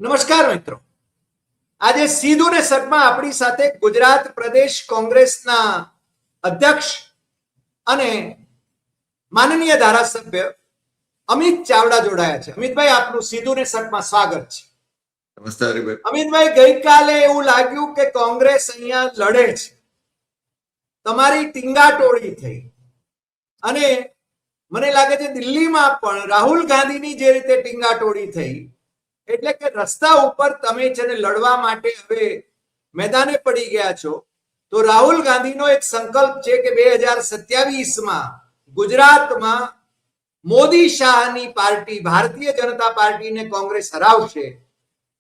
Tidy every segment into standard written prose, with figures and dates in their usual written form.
નમસ્કાર મિત્રો, આજે સીધું ને સટમાં આપણી સાથે ગુજરાત પ્રદેશ કોંગ્રેસના અધ્યક્ષ અને માનનીય ધારાસભ્ય અમિત ચાવડા જોડાયા છે. અમિતભાઈ, આપનું સીધું ને સટમાં સ્વાગત છે. નમસ્તે હરિભાઈ. અમિતભાઈ, ગઈકાલે એવું લાગ્યું કે કોંગ્રેસ અહીંયા લડે છે, તમારી ટીંગાટોળી થઈ અને મને લાગે છે દિલ્હીમાં પણ રાહુલ ગાંધીની જે રીતે ટીંગાટોળી થઈ, એટલે કે રસ્તા ઉપર તમે છે ને લડવા માટે હવે મેદાને પડી ગયા છો. તો રાહુલ ગાંધીનો એક સંકલ્પ છે કે 2027માં ગુજરાતમાં મોદી શાહની પાર્ટી ભારતીય જનતા પાર્ટીને કોંગ્રેસ હરાવશે.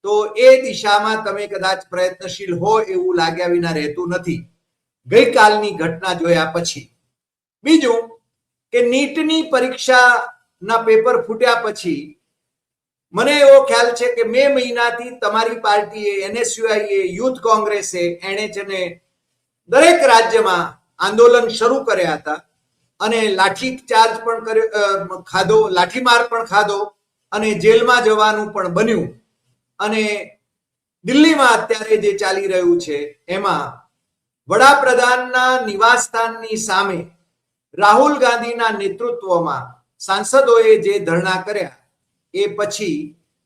તો એ દિશામાં તમે કદાચ પ્રયત્નશીલ હો એવું લાગ્યા વિના રહેતું નથી ગઈકાલની ઘટના જોયા પછી. બીજું કે નીટની પરીક્ષાના પેપર ફૂટ્યા પછી મને એવો ખ્યાલ છે કે મે મહિનાથી તમારી પાર્ટીએ, એનએસયુઆઈએ, યુથ કોંગ્રેસે એણે છે ને દરેક રાજ્યમાં આંદોલન શરૂ કર્યા હતા અને લાઠી ચાર્જ પણ ખાધો, લાઠીમાર પણ ખાધો અને જેલમાં જવાનું પણ બન્યું. અને દિલ્હીમાં અત્યારે જે ચાલી રહ્યું છે એમાં વડાપ્રધાનના નિવાસસ્થાનની સામે રાહુલ ગાંધીના નેતૃત્વમાં સાંસદોએ જે ધરણા કર્યા એ પછી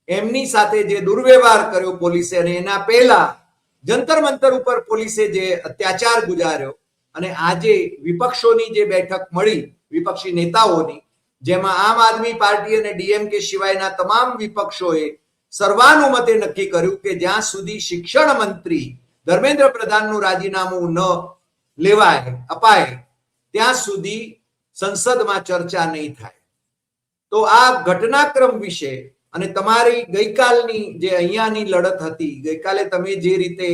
એમની સાથે જે દુર્વ્યવહાર કર્યો પોલીસે, અને એના પહેલા જંતર મંતર ઉપર પોલીસે જે અત્યાચાર ગુજાર્યો, અને આજે વિપક્ષોની જે બેઠક મળી વિપક્ષી નેતાઓની, જેમાં આમ આદમી પાર્ટી અને ડીએમકે સિવાયના તમામ વિપક્ષોએ સર્વાનુમતે નક્કી કર્યું કે જ્યાં સુધી શિક્ષણ મંત્રી ધર્મેન્દ્ર પ્રધાનનું રાજીનામું ન અપાય ત્યાં સુધી સંસદમાં ચર્ચા નહીં થાય. તો આ ઘટનાક્રમ વિશે અને તમારી ગઈકાલની જે અહીંયાની લડત હતી, ગઈકાલે તમે જે રીતે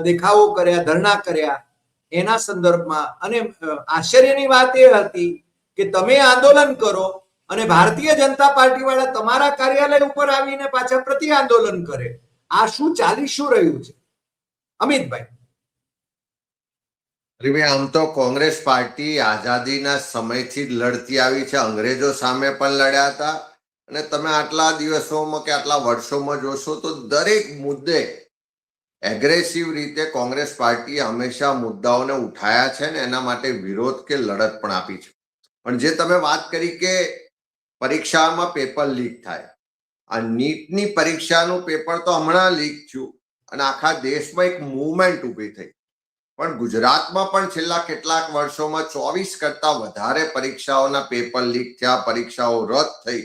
દેખાવો કર્યા, ધરણા કર્યા, એના સંદર્ભમાં, અને આશ્ચર્યની વાત એ હતી કે તમે આંદોલન કરો અને ભારતીય જનતા પાર્ટી વાળા તમારા કાર્યાલય ઉપર આવીને પાછા પ્રતિ આંદોલન કરે. આ શું ચાલી શું રહ્યું છે અમિતભાઈ? હરિભાઈ, આમ તો કોંગ્રેસ પાર્ટી આઝાદીના સમયથી જ લડતી આવી છે. અંગ્રેજો સામે પણ લડ્યા હતા, અને તમે આટલા દિવસોમાં કે આટલા વર્ષોમાં જોશો તો દરેક મુદ્દે એગ્રેસિવ રીતે કોંગ્રેસ પાર્ટીએ હંમેશા મુદ્દાઓને ઉઠાયા છે ને એના માટે વિરોધ કે લડત પણ આપી છે. પણ જે તમે વાત કરી કે પરીક્ષામાં પેપર લીક થાય, આ નીટની પરીક્ષાનું પેપર તો હમણાં લીક થયું અને આખા દેશમાં એક મૂવમેન્ટ ઊભી થઈ. પણ ગુજરાતમાં પણ છેલ્લા કેટલાક વર્ષોમાં 24 કરતા વધારે પરીક્ષાઓના પેપર લીક થયા, પરીક્ષાઓ રદ થઈ,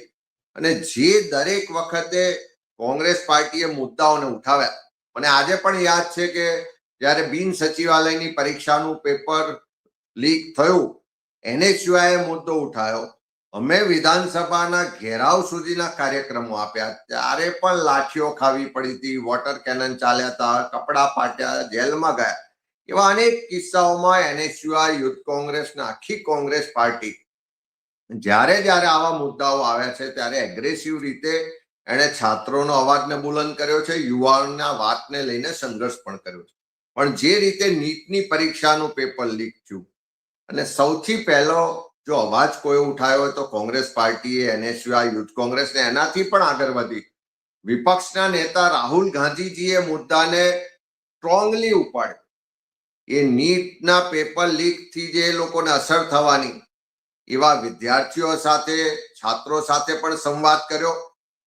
અને જે દરેક વખતે કોંગ્રેસ પાર્ટીએ મુદ્દાઓને ઉઠાવ્યા. મને આજે પણ યાદ છે કે જ્યારે બિન સચિવાલયની પરીક્ષાનું પેપર લીક થયું, એનએસયુઆઈએ મુદ્દો ઉઠાવ્યો, અમે વિધાનસભાના ઘેરાવ સુધીના કાર્યક્રમો આપ્યા, ત્યારે પણ લાઠીઓ ખાવી પડી હતી, વોટર કેનન ચાલ્યા હતા, કપડા ફાટ્યા, જેલમાં ગયા. એવા અનેક કિસ્સાઓમાં એનએસયુઆઈ, યુથ કોંગ્રેસ ને આખી કોંગ્રેસ પાર્ટી જ્યારે આવા મુદ્દાઓ આવ્યા છે ત્યારે એગ્રેસિવ રીતે એણે છાત્રોનો અવાજને બુલંદ કર્યો છે, યુવાનોના વાતને લઈને સંઘર્ષ પણ કર્યો છે. પણ જે રીતે નીટની પરીક્ષાનું પેપર લીક થયું અને સૌથી પહેલો જો અવાજ કોઈ ઉઠાયો હોય તો કોંગ્રેસ પાર્ટીએ, એનએસયુઆઈ, યુથ કોંગ્રેસને એનાથી પણ આગળ વધી વિપક્ષના નેતા રાહુલ ગાંધીજીએ મુદ્દાને સ્ટ્રોંગલી ઉપાડ્યો. એ નીટના પેપર લીક થી જે લોકોને અસર થવાની, એવા વિદ્યાર્થીઓ સાથે, છાત્રો સાથે પણ સંવાદ કર્યો.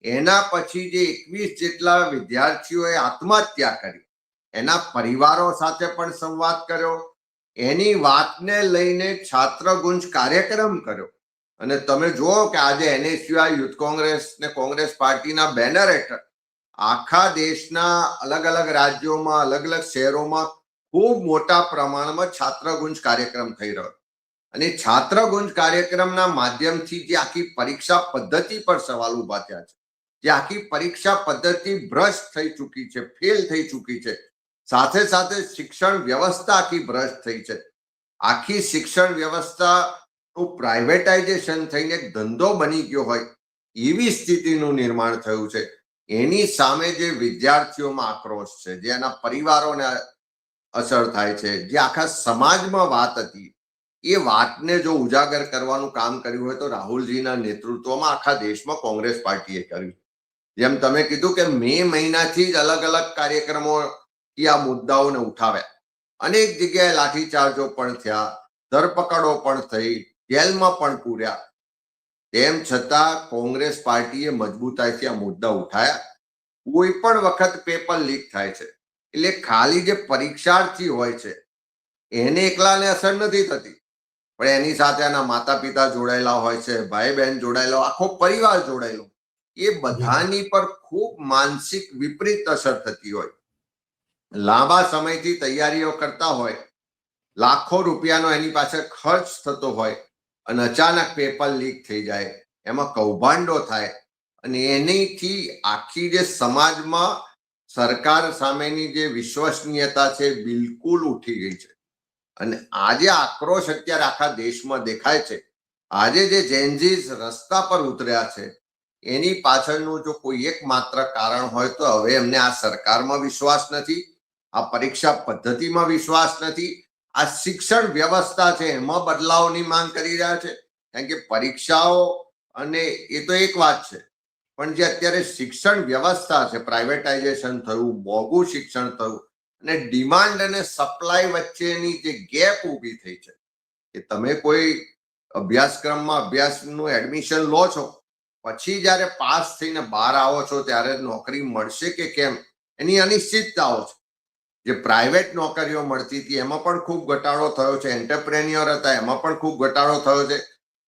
એના પછી જે 21 જેટલા વિદ્યાર્થીઓએ આત્મહત્યા કરી, એના પરિવારો સાથે પણ સંવાદ કર્યો. એની વાતને લઈને છાત્રગુંજ કાર્યક્રમ કર્યો. અને તમે જુઓ કે આજે એનએસયુઆઈ, યુથ કોંગ્રેસ ને કોંગ્રેસ પાર્ટીના બેનર હેઠળ આખા દેશના અલગ અલગ રાજ્યોમાં, અલગ અલગ શહેરોમાં ખૂબ મોટા પ્રમાણમાં છાત્રગુંજ કાર્યક્રમ થઈ રહ્યો. અને છાત્રગુંજ કાર્યક્રમના માધ્યમથી જે આખી પરીક્ષા પદ્ધતિ પર સવાલ ઉભા થયા છે, જે આખી પરીક્ષા પદ્ધતિ ભ્રષ્ટ થઈ ચૂકી છે, ફેલ થઈ ચૂકી છે, સાથે સાથે શિક્ષણ વ્યવસ્થા આખી ભ્રષ્ટ થઈ છે. આખી શિક્ષણ વ્યવસ્થા પ્રાઇવેટાઇઝેશન થઈને એક ધંધો બની ગયો હોય એવી સ્થિતિનું નિર્માણ થયું છે. એની સામે જે વિદ્યાર્થીઓમાં આક્રોશ છે, જે એના પરિવારોને અસર થાય છે, જે આખા સમાજમાં વાત હતી, એ વાતને જો ઉજાગર કરવાનું કામ કર્યું હોય તો રાહુલજીના નેતૃત્વમાં આખા દેશમાં કોંગ્રેસ પાર્ટીએ કર્યું. જેમ તમે કીધું કે મે મહિનાથી જ અલગ અલગ કાર્યક્રમો આ મુદ્દાઓને ઉઠાવ્યા, અનેક જગ્યાએ લાઠીચાર્જો પણ થયા, ધરપકડો પણ થઈ, જેલમાં પણ પૂર્યા. તેમ છતાં કોંગ્રેસ પાર્ટીએ મજબૂતાઈથી આ મુદ્દા ઉઠાયા. કોઈ પણ વખત પેપર લીક થાય છે એટલે ખાલી જે પરીક્ષાર્થી હોય છે એને એકલાને અસર નથી થતી, પણ એની સાથે એના માતા પિતા જોડાયેલા હોય છે, ભાઈ બહેન જોડાયેલો, આખો પરિવાર જોડાયેલો, એ બધાની પર ખૂબ માનસિક વિપરીત અસર થતી હોય. લાંબા સમયથી તૈયારીઓ કરતા હોય, લાખો રૂપિયાનો એની પાછળ ખર્ચ થતો હોય અને અચાનક પેપર લીક થઈ જાય, એમાં કૌભાંડો થાય અને એનીથી આખી જે સમાજમાં સરકાર સામેની જે વિશ્વસનીયતા છે બિલકુલ ઉઠી ગઈ છે. અને આજે આક્રોશ અત્યારે આખા દેશમાં દેખાય છે. આજે જે જેનઝીસ રસ્તા પર ઉતર્યા છે એની પાછળનું જો કોઈ એકમાત્ર કારણ હોય તો હવે એમને આ સરકારમાં વિશ્વાસ નથી, આ પરીક્ષા પદ્ધતિમાં વિશ્વાસ નથી, આ શિક્ષણ વ્યવસ્થા છે એમાં બદલાવની માંગ કરી રહ્યા છે. કારણ કે પરીક્ષાઓ અને એ તો એક વાત છે, પણ જે અત્યારે શિક્ષણ વ્યવસ્થા છે, પ્રાઇવેટાઇઝેશન થયું, મોંઘું શિક્ષણ થયું અને ડિમાન્ડ અને સપ્લાય વચ્ચેની જે ગેપ ઊભી થઈ છે કે તમે કોઈ અભ્યાસક્રમમાં અભ્યાસનું એડમિશન લો છો, પછી જ્યારે પાસ થઈને બહાર આવો છો ત્યારે નોકરી મળશે કે કેમ એની અનિશ્ચિતતાઓ છે. જે પ્રાઇવેટ નોકરીઓ મળતી હતી એમાં પણ ખૂબ ઘટાડો થયો છે, એન્ટરપ્રેન્યોર હતા એમાં પણ ખૂબ ઘટાડો થયો છે.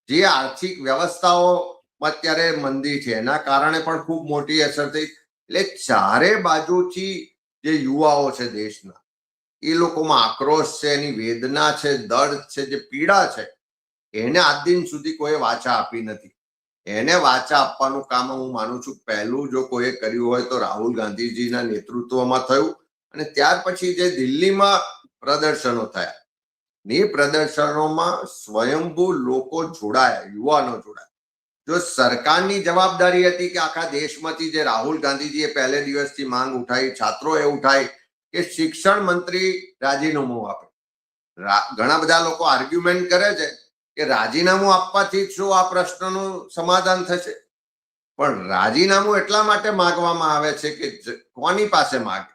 જે આર્થિક વ્યવસ્થાઓમાં અત્યારે મંદી છે એના કારણે પણ ખૂબ મોટી અસર થઈ. એટલે ચારે બાજુથી જે યુવાઓ છે દેશના, એ લોકોમાં આક્રોશ છે, એની વેદના છે, દર્દ છે, જે પીડા છે, એને આજ દિન સુધી કોઈ વાચા આપી નથી. એને વાચા આપવાનું કામ હું માનું છું પહેલું જો કોઈ કર્યું હોય તો રાહુલ ગાંધીજીના નેતૃત્વમાં થયું. અને ત્યાર પછી જે દિલ્હીમાં પ્રદર્શનો થયા, એ પ્રદર્શનોમાં સ્વયંભૂ લોકો જોડાયા, યુવાનો જોડાયા. જો સરકારની જવાબદારી હતી કે આખા દેશમાંથી જે રાહુલ ગાંધીજીએ પહેલે દિવસથી માંગ ઉઠાવી, છાત્રોએ ઉઠાવી કે શિક્ષણ મંત્રી રાજીનામું આપે. ઘણા બધા લોકો આર્ગ્યુમેન્ટ કરે છે કે રાજીનામું આપવાથી શું આ પ્રશ્નનું સમાધાન થશે, પણ રાજીનામું એટલા માટે માંગવામાં આવે છે કે કોની પાસે માંગે?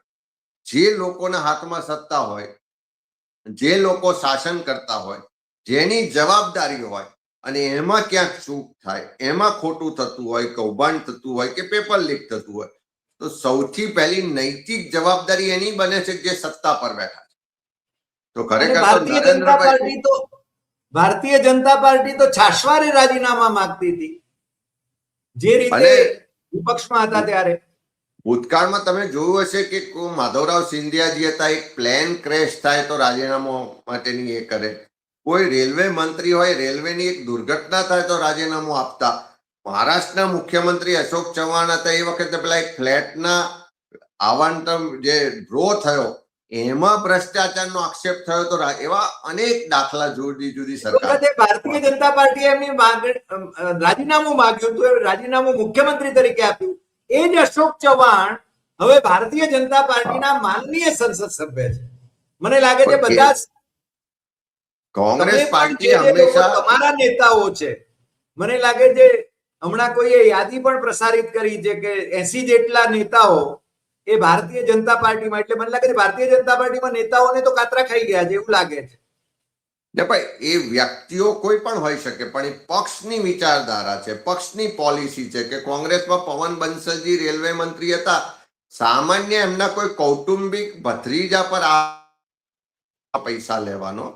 જે લોકોના હાથમાં સત્તા હોય, જે લોકો શાસન કરતા હોય, જેની જવાબદારી હોય અને એમાં ક્યાંક ચૂક થાય, એમાં ખોટું થતું હોય, કૌભાંડ થતું હોય કે પેપર લીક થતું હોય, તો સૌથી પહેલી નૈતિક જવાબદારી એની બને છે જે સત્તા પર બેઠા છે. તો ખરેખર ભારતીય જનતા પાર્ટી તો છાશવારે રાજીનામા માંગતી હતી જે રીતે વિપક્ષમાં હતા ત્યારે. ભૂતકાળમાં તમે જોયું હશે કે માધવરાવ સિંધિયાજી હતા, એક પ્લેન ક્રેશ થાય તો રાજીનામું માટેની એ કરે. કોઈ રેલવે મંત્રી હોય, રેલવેની એક દુર્ઘટના થાય તો રાજીનામું આપતા. મહારાષ્ટ્રના મુખ્યમંત્રી અશોક ચૌહાણ હતા, એ વખતે પેલા એક ફ્લેટના આવંટન જે ડ્રો થયો એમાં ભ્રષ્ટાચારનો આક્ષેપ થયો તો એવા અનેક દાખલા જુદી જુદી સરકાર. ભારતીય જનતા પાર્ટીએ એમની રાજીનામું માંગ્યું હતું, રાજીનામું મુખ્યમંત્રી તરીકે આપ્યું. એ જ અશોક ચૌહાણ હવે ભારતીય જનતા પાર્ટીના માનનીય સંસદ સભ્ય છે. મને લાગે છે બધા કોંગ્રેસ પાર્ટી હંમેશા તમારા નેતાઓ છે. મને લાગે છે હમણાં કોઈએ યાદી પણ પ્રસારિત કરી છે કે 80 જેટલા નેતાઓ એ ભારતીય જનતા પાર્ટીમાં, એટલે મને લાગે છે ભારતીય જનતા પાર્ટીમાં નેતાઓને તો કાતરા ખાઈ ગયા છે એવું લાગે છે. ભાઈ એ વ્યક્તિઓ કોઈ પણ હોઈ શકે, પણ એ પક્ષની વિચારધારા છે, પક્ષની પોલિસી છે. કે કોંગ્રેસમાં પવન બંસલજી રેલવે મંત્રી હતા, સામાન્ય એમના કોઈ કૌટુંબિક ભત્રીજા પર આ પૈસા લેવાનો,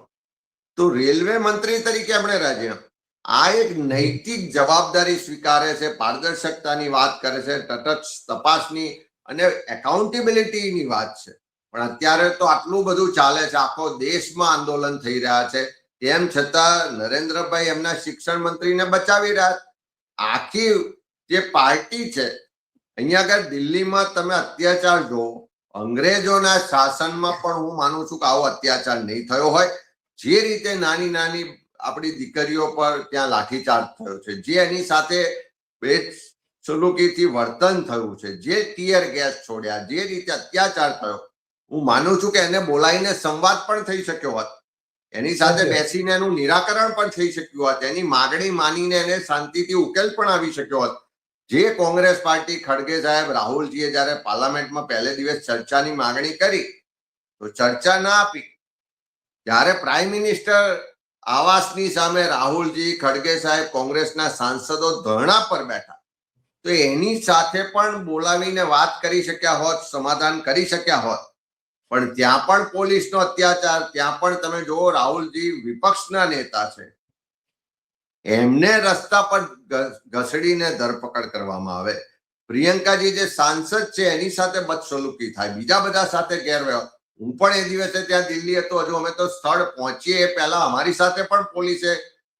તો રેલવે મંત્રી તરીકે એમણે રાજીનામું. આ એક નૈતિક જવાબદારી સ્વીકારે છે, પારદર્શકતાની વાત કરે છે, તટસ્થ તપાસની અને એકાઉન્ટેબિલિટીની વાત છે. પણ અત્યારે તો આટલું બધું ચાલે છે, આખો દેશમાં આંદોલન થઈ રહ્યા છે, તેમ છતાં નરેન્દ્રભાઈ એમના શિક્ષણ મંત્રીને બચાવી રહ્યા. આખી જે પાર્ટી છે, અહીંયા આગળ દિલ્હીમાં તમે અત્યાચાર જુઓ, અંગ્રેજોના શાસનમાં પણ હું માનું છું કે આવો અત્યાચાર નહીં થયો હોય. જે રીતે નાની નાની આપણી દીકરીઓ પર ત્યાં લાઠીચાર્જ થયો છે, જે એની સાથે બેસલુકીથી વર્તન થયું છે, જે ટીયર ગેસ છોડ્યા, જે રીતે અત્યાચાર થયો, હું માનું છું કે એને બોલાવીને સંવાદ પણ થઈ શક્યો હોત, એની સાથે બેસીને એનું નિરાકરણ પણ થઈ શક્યું હોત, એની માગણી માનીને એને શાંતિથી ઉકેલ પણ આવી શક્યો હોત. જે કોંગ્રેસ પાર્ટી ખડગે સાહેબ રાહુલજીએ જયારે પાર્લામેન્ટમાં પહેલે દિવસ ચર્ચાની માંગણી કરી તો ચર્ચા ના આપી. જ્યારે પ્રાઇમ મિનિસ્ટર આવાસની સામે રાહુલજી ખડગે સાહેબ કોંગ્રેસના સાંસદો ધરણા પર બેઠા તો એની સાથે પણ બોલાવીને વાત કરી શક્યા હોત, સમાધાન કરી શક્યા હોત. પણ ત્યાં પણ પોલીસનો અત્યાચાર, ત્યાં પણ તમે જુઓ રાહુલજી વિપક્ષના નેતા છે, એમને રસ્તા પર ઘસડીને ધરપકડ કરવામાં આવે. પ્રિયંકાજી જે સાંસદ છે એની સાથે બદસલુકી થાય, બીજા બધા સાથે ગેરવ્યવહાર. હું પણ એ દિવસે ત્યાં દિલ્હી હતો, હજુ અમે તો સ્થળ પહોંચીએ એ પહેલા અમારી સાથે પણ પોલીસે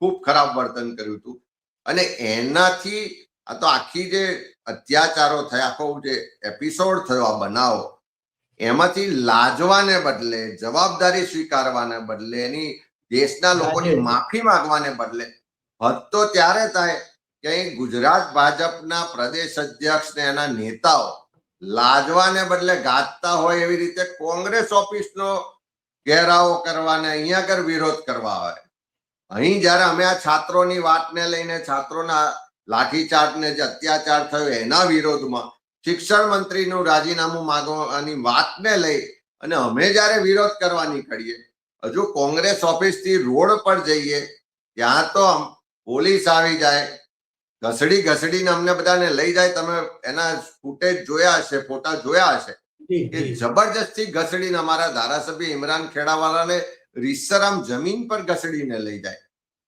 ખૂબ ખરાબ વર્તન કર્યું હતું. અને એનાથી આ તો આખી જે અત્યાચારો થયા, આખો જે એપિસોડ થયો આ બનાવો, એમાંથી લાજવાને બદલે, જવાબદારી સ્વીકારવાને બદલે, એની દેશના લોકોની માફી માંગવાને બદલે હદ તો ત્યારે થાય કે ગુજરાત ભાજપના પ્રદેશ અધ્યક્ષ ને એના નેતાઓ લાજવાને બદલે ગાજતા હોય એવી રીતે કોંગ્રેસ ઓફિસનો ઘેરાવો કરવાને અહીંયા આગળ વિરોધ કરવા આવે. અહીં જયારે અમે આ છાત્રોની વાતને લઈને, છાત્રોના લાઠીચાર્જને જે અત્યાચાર થયો એના વિરોધમાં શિક્ષણ મંત્રીનું રાજીનામું માંગવાની વાતને લઈ અને અમે જયારે વિરોધ કરવા નીકળીએ, હજુ કોંગ્રેસ ઓફિસથી રોડ પર જઈએ ત્યાં તો પોલીસ આવી જાય, ઘસડીને અમને બધાને લઈ જાય. તમે એના ફૂટેજ જોયા હશે, ફોટા જોયા હશે કે જબરજસ્તી ઘસડીને અમારા ધારાસભ્ય ઇમરાન ખેડાવાળાને રીસરામ જમીન પર ઘસડીને લઈ જાય,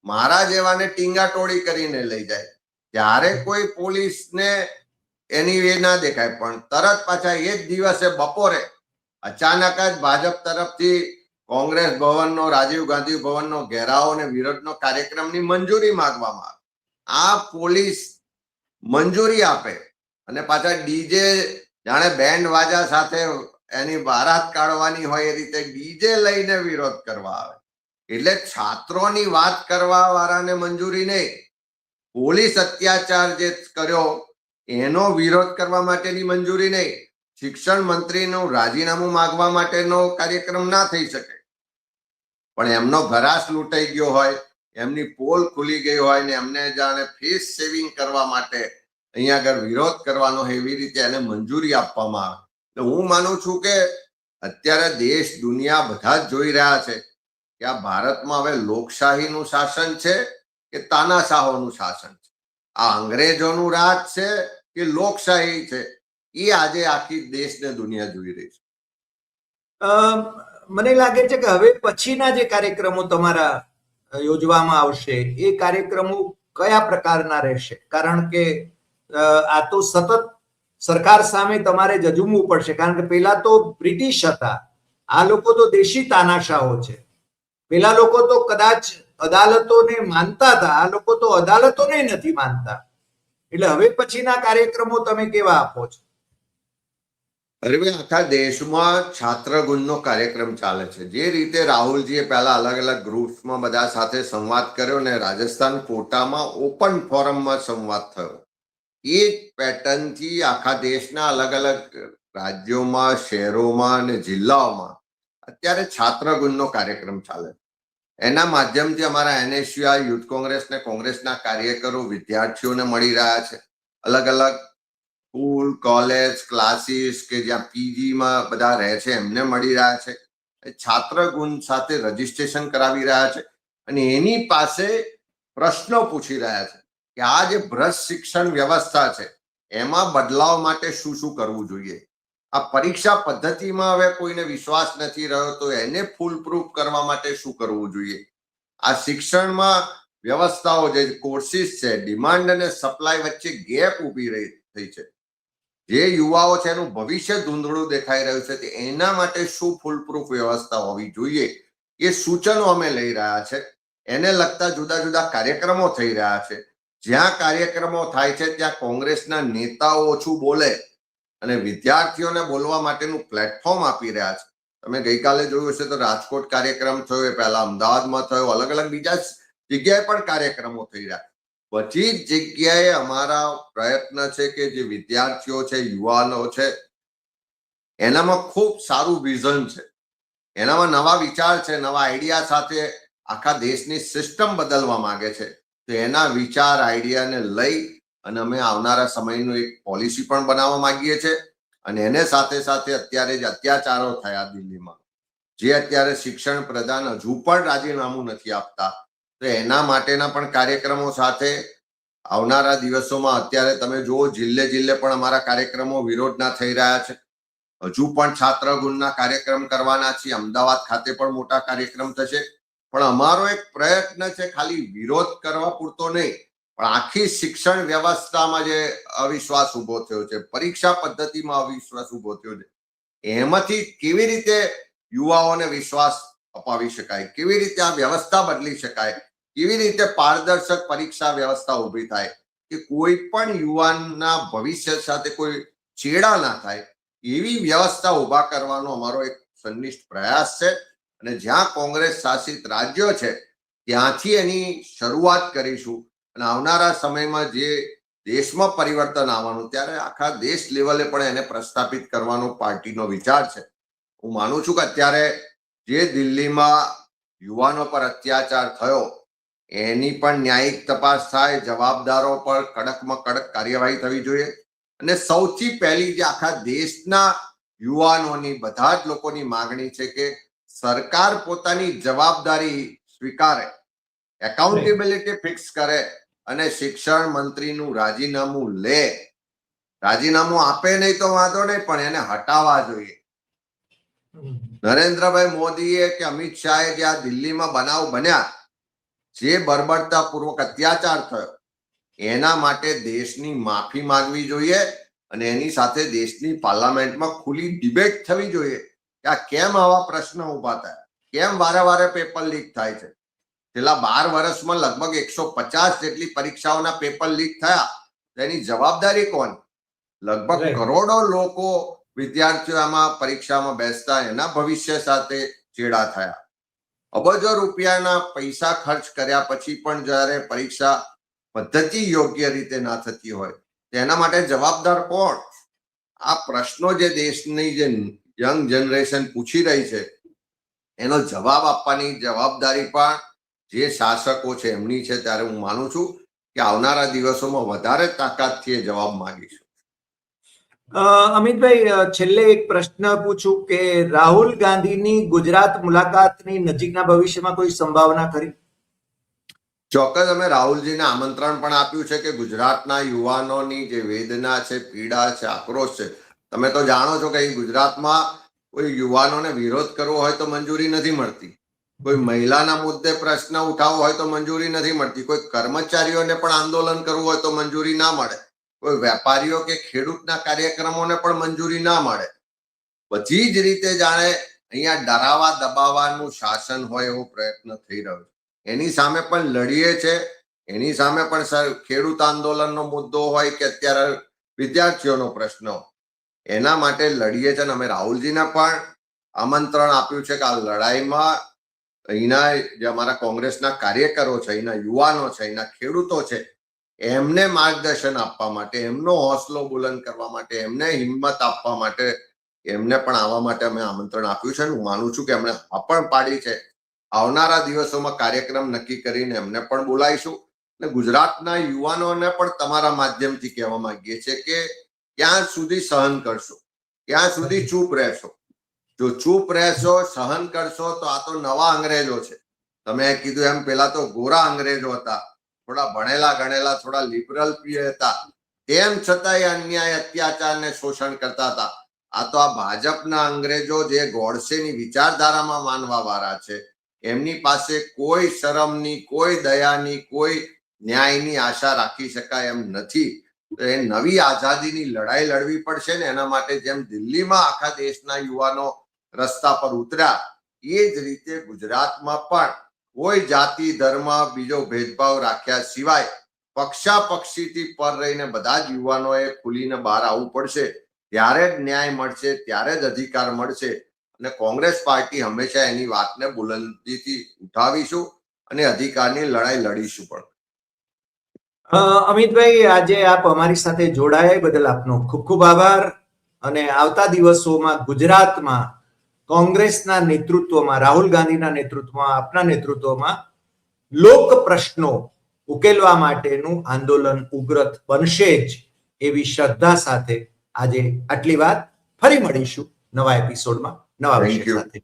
મારા જેવાને ટીંગાટોળી કરીને લઈ જાય. ત્યારે કોઈ પોલીસને એની એ ના દેખાય, પણ તરત પાછા એ જ દિવસે બપોરે અચાનક જ ભાજપ તરફથી કોંગ્રેસ ભવનનો, રાજીવ ગાંધી ભવનનો ઘેરાવો અને વિરોધનો કાર્યક્રમની મંજૂરી માંગવામાં આવે. આ પોલીસ મંજૂરી આપે અને પાછા ડીજે જાણે બેન્ડ વાજા સાથે એની બારાત કાઢવાની હોય એ રીતે ડીજે લઈને વિરોધ કરવા આવે. એટલે છાત્રોની વાત કરવા વાળાને મંજૂરી નહીં, પોલીસ અત્યાચાર જે કર્યો એનો વિરોધ કરવા માટેની મંજૂરી નહીં, શિક્ષણ મંત્રીનું રાજીનામું માંગવા માટેનો કાર્યક્રમ ના થઈ શકે. પણ એમનો ઘરાસ લૂંટાઈ ગયો હોય, એમની પોલ ખુલી ગઈ હોય ને એમને જાણે ફેસ સેવિંગ કરવા માટે અહીંયા આગળ વિરોધ કરવાનો એવી રીતે એને મંજૂરી આપવામાં આવે. એટલે હું માનું છું કે અત્યારે દેશ દુનિયા બધા જ જોઈ રહ્યા છે કે આ ભારતમાં હવે લોકશાહીનું શાસન છે કે તાનાશાહોનું શાસન છે, આ અંગ્રેજોનું રાજ છે કે લોકશાહી છે, એ આજે આખી દેશને દુનિયા જોઈ રહી છે. મને લાગે છે કે હવે પછીના જે કાર્યક્રમો તમારા યોજવામાં આવશે એ કાર્યક્રમો કયા પ્રકારના રહેશે? કારણ કે આ તો સતત સરકાર સામે તમારે જજુમવું પડશે, કારણ કે પેલા તો બ્રિટિશ હતા, આ લોકો તો દેશી તાનાશાહો છે. પેલા લોકો તો કદાચ અદાલતોને માનતા હતા, આ લોકો તો અદાલતોને નથી માનતા. એટલે હવે પછીના કાર્યક્રમો તમે કેવા આપો છો? અરે ભાઈ, આખા દેશમાં છાત્રગુંજનો કાર્યક્રમ ચાલે છે. જે રીતે રાહુલજીએ પહેલા અલગ અલગ ગ્રુપ્સમાં બધા સાથે સંવાદ કર્યો ને રાજસ્થાન કોટામાં ઓપન ફોરમમાં સંવાદ થયો, એ પેટર્નથી આખા દેશના અલગ અલગ રાજ્યોમાં, શહેરોમાં અને જિલ્લાઓમાં અત્યારે છાત્રગુંજનો કાર્યક્રમ ચાલે છે. એના માધ્યમથી અમારા એનએસયુઆઈ, યુથ કોંગ્રેસ ને કોંગ્રેસના કાર્યકરો વિદ્યાર્થીઓને મળી રહ્યા છે. અલગ અલગ સ્કૂલ, કોલેજ, ક્લાસીસ કે જ્યાં પીજીમાં બધા રહે છે એમને મળી રહ્યા છે. છાત્રગુંજ સાથે રજીસ્ટ્રેશન કરાવી રહ્યા છે અને એની પાસે પ્રશ્નો પૂછી રહ્યા છે કે આ જે ભ્રષ્ટ શિક્ષણ વ્યવસ્થા છે એમાં બદલાવ માટે શું શું કરવું જોઈએ. આ પરીક્ષા પદ્ધતિમાં હવે કોઈને વિશ્વાસ નથી રહ્યો તો એને ફૂલ પ્રૂફ કરવા માટે શું કરવું જોઈએ. આ શિક્ષણમાં વ્યવસ્થાઓ જે કોર્સિસ છે, ડિમાન્ડ અને સપ્લાય વચ્ચે ગેપ ઊભી થઈ છે, જે યુવાઓ છે એનું ભવિષ્ય ધૂંધળું દેખાઈ રહ્યું છે, એના માટે શું ફૂલ પ્રૂફ વ્યવસ્થા હોવી જોઈએ એ સૂચનો અમે લઈ રહ્યા છે. એને લગતા જુદા જુદા કાર્યક્રમો થઈ રહ્યા છે. જ્યાં કાર્યક્રમો થાય છે ત્યાં કોંગ્રેસના નેતાઓ ઓછું બોલે અને વિદ્યાર્થીઓને બોલવા માટેનું પ્લેટફોર્મ આપી રહ્યા છે. તમે ગઈકાલે જોયું હશે તો રાજકોટ કાર્યક્રમ થયો, એ પહેલા અમદાવાદમાં થયો, અલગ અલગ બીજા જગ્યાએ પણ કાર્યક્રમો થઈ રહ્યા. બધી જ જગ્યાએ અમારા પ્રયત્ન છે કે જે વિદ્યાર્થીઓ છે, યુવાનો છે, એનામાં ખૂબ સારું વિઝન છે, એનામાં નવા વિચાર છે, નવા આઈડિયા સાથે આખા દેશની સિસ્ટમ બદલવા માંગે છે. તો એના વિચાર, આઈડિયાને લઈ અને અમે આવનારા સમયનું એક પોલિસી પણ બનાવવા માંગીએ છીએ. અને એને સાથે સાથે અત્યારે જે અત્યાચારો થયા દિલ્હીમાં, જે અત્યારે શિક્ષણ પ્રધાન હજુ પણ રાજીનામું નથી આપતા, તો એના માટેના પણ કાર્યક્રમો સાથે આવનારા દિવસોમાં અત્યારે તમે જુઓ જિલ્લે જિલ્લે પણ અમારા કાર્યક્રમો વિરોધના થઈ રહ્યા છે. હજુ પણ છાત્ર ગુણના કાર્યક્રમ કરવાના છીએ. અમદાવાદ ખાતે પણ મોટા કાર્યક્રમ થશે. પણ અમારો એક પ્રયત્ન છે ખાલી વિરોધ કરવા પૂરતો નહીં, પણ આખી શિક્ષણ વ્યવસ્થામાં જે અવિશ્વાસ ઉભો થયો છે, પરીક્ષા પદ્ધતિમાં અવિશ્વાસ ઉભો થયો છે, એમાંથી કેવી રીતે યુવાઓને વિશ્વાસ અપાવી શકાય, કેવી રીતે આ વ્યવસ્થા બદલી શકાય, કેવી રીતે પારદર્શક પરીક્ષા વ્યવસ્થા ઊભી થાય કે કોઈ પણ યુવાનના ભવિષ્ય સાથે કોઈ ચેડા ના થાય, એવી વ્યવસ્થા ઊભા કરવાનો અમારો એક સંનિષ્ઠ પ્રયાસ છે. અને જ્યાં કોંગ્રેસ શાસિત રાજ્યો છે ત્યાંથી એની શરૂઆત કરીશું. અને આવનારા સમયમાં જે દેશમાં પરિવર્તન આવવાનું, ત્યારે આખા દેશ લેવલે પણ એને પ્રસ્થાપિત કરવાનો પાર્ટીનો વિચાર છે. હું માનું છું કે અત્યારે જે દિલ્હીમાં યુવાનો પર અત્યાચાર થયો એની પણ ન્યાયિક તપાસ થાય, જવાબદારો પર કડકમાં કડક કાર્યવાહી થવી જોઈએ. અને સૌથી પહેલી જે આખા દેશના યુવાનોની, બધા જ લોકોની માંગણી છે કે સરકાર પોતાની જવાબદારી સ્વીકારે, એકાઉન્ટેબિલિટી ફિક્સ કરે અને શિક્ષણ મંત્રીનું રાજીનામું લે. રાજીનામું આપે નહીં તો વાંધો નહીં, પણ એને હટાવવા જોઈએ. નરેન્દ્રભાઈ મોદીએ કે અમિત શાહે જે આ દિલ્હીમાં બનાવ બન્યા, જે બર્બરતાપૂર્વક અત્યાચાર થયો, એના માટે દેશની માફી માંગવી જોઈએ. અને એની સાથે દેશની પાર્લામેન્ટમાં ખુલ્લી ડિબેટ થવી જોઈએ કે આ કેમ આવા પ્રશ્ન ઉભા થયા, કેમ વારે વારે પેપર લીક થાય છે. છેલ્લા 12 વર્ષમાં લગભગ 150 જેટલી પરીક્ષાઓના પેપર લીક થયા, એની જવાબદારી કોણ? લગભગ કરોડો લોકો વિદ્યાર્થીઓ આમાં પરીક્ષામાં બેસતા, એના ભવિષ્ય સાથે ચેડા થયા. અબજો રૂપિયાના પૈસા ખર્ચ કર્યા પછી પણ જ્યારે પરીક્ષા પદ્ધતિ યોગ્ય રીતે ના થતી હોય, તેના માટે જવાબદાર કોણ? આ પ્રશ્નો જે દેશની જે યંગ જનરેશન પૂછી રહી છે, એનો જવાબ આપવાની જવાબદારી પણ જે શાસકો છે એમની છે. ત્યારે હું માનું છું કે આવનારા દિવસોમાં વધારે તાકાતથી એ જવાબ માંગીશું. અમિતભાઈ, છેલ્લે એક પ્રશ્ન પૂછું કે રાહુલ ગાંધીની ગુજરાત મુલાકાતની નજીકના ભવિષ્યમાં કોઈ સંભાવના ખરી? ચોક્કસ. અમે રાહુલજીને આમંત્રણ પણ આપ્યું છે કે ગુજરાતના યુવાનોની જે વેદના છે, પીડા છે, આક્રોશ છે, તમે તો જાણો છો કે ગુજરાતમાં કોઈ યુવાનોને વિરોધ કરવો હોય તો મંજૂરી નથી મળતી, કોઈ મહિલાના મુદ્દે પ્રશ્ન ઉઠાવવો હોય તો મંજૂરી નથી મળતી, કોઈ કર્મચારીઓને પણ આંદોલન કરવું હોય તો મંજૂરી ના મળે, કોઈ વેપારીઓ કે ખેડૂતના કાર્યક્રમોને પણ મંજૂરી ના મળે. બધી જ રીતે જાણે અહીંયા ડરાવા દબાવવાનું શાસન હોય એવો પ્રયત્ન થઈ રહ્યો છે. એની સામે પણ લડીએ છે. એની સામે પણ ખેડૂત આંદોલનનો મુદ્દો હોય કે અત્યારે વિદ્યાર્થીઓનો પ્રશ્ન, એના માટે લડીએ છે. અને અમે રાહુલજીને પણ આમંત્રણ આપ્યું છે કે આ લડાઈમાં અહીંના જે અમારા કોંગ્રેસના કાર્યકરો છે, અહીંના યુવાનો છે, અહીંના ખેડૂતો છે, એમને માર્ગદર્શન આપવા માટે, એમનો હોસલો બુલંદ કરવા માટે, એમને હિંમત આપવા માટે, એમને પણ આવવા માટે અમે આમંત્રણ આપ્યું છે. હું માનું છું કે એમણે હા પણ પાડી છે. આવનારા દિવસોમાં કાર્યક્રમ નક્કી કરીને એમને પણ બોલાવીશું. અને ગુજરાતના યુવાનોને પણ તમારા માધ્યમથી કહેવા માંગીએ છીએ કે ક્યાં સુધી સહન કરશો, ક્યાં સુધી ચૂપ રહેશો? જો ચૂપ રહેશો, સહન કરશો, તો આ તો નવા અંગ્રેજો છે. તમે કીધું એમ પેલા તો ગોરા અંગ્રેજો હતા, થોડા ભણેલા ગણેલા, થોડા લિબરલ હતા, તેમ છતાંય અન્યાય, અત્યાચાર ને શોષણ કરતા હતા. આ તો આ ભાજપના અંગ્રેજો જે ગોડસેની વિચારધારામાં માનવા વાળા છે, એમની પાસે કોઈ શરમની, કોઈ દયાની, કોઈ ન્યાયની આશા રાખી શકાય એમ નથી. તો એ નવી આઝાદીની લડાઈ લડવી પડશે ને એના માટે જેમ દિલ્હીમાં આખા દેશના યુવાનો રસ્તા પર ઉતર્યા, એ જ રીતે ગુજરાતમાં પણ કોઈ જાતિ, ધર્મ, બીજો ભેદભાવ રાખ્યા સિવાય પક્ષાપક્ષીથી પર રહીને બધા જ યુવાનોએ ખુલીને બહાર આવવું પડશે. ત્યારે જ ન્યાય મળશે, ત્યારે જ અધિકાર મળશે. અને કોંગ્રેસ પાર્ટી હંમેશા એની વાતને બુલંદીથી ઉઠાવીશું અને અધિકારની લડાઈ લડીશું પણ. અમિતભાઈ, આજે આપ અમારી સાથે જોડાયા બદલ આપનો ખૂબ ખૂબ આભાર. અને આવતા દિવસોમાં ગુજરાતમાં કોંગ્રેસના નેતૃત્વમાં, રાહુલ ગાંધીના નેતૃત્વમાં, આપના નેતૃત્વમાં લોક પ્રશ્નો ઉકેલવા માટેનું આંદોલન ઉગ્ર બનશે જ એવી શ્રદ્ધા સાથે આજે આટલી વાત. ફરી મળીશું નવા એપિસોડમાં નવા Thank વિષય you. સાથે.